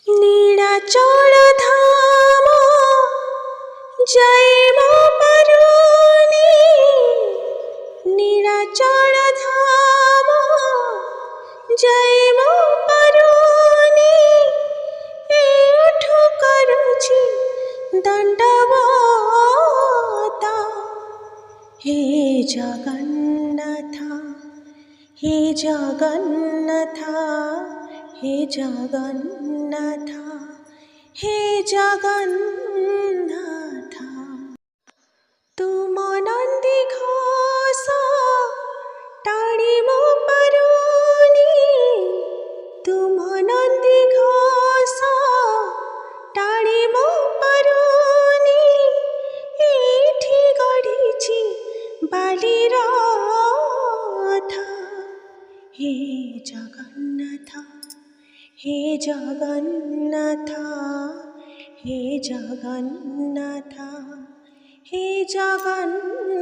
নীলাচল ধাম যাইব পারুনি, নীলাচল ধাম যাইব পারুনি। এঠু করুছি দণ্ডবত, হে জগন্নাথ, হে জগন্নাথ, হে জগন্নাথ, হে জগন্নাথ। তুম নন্দী ঘোষ টাণিব পারুনি, তুম নন্দী ঘোষ টাণিব পারুনি। এইঠি গড়িছি বালির রথ, হে জগন্নাথ, হে জগন্নাথ, হে জগন্নাথ, হে জগন্নাথ।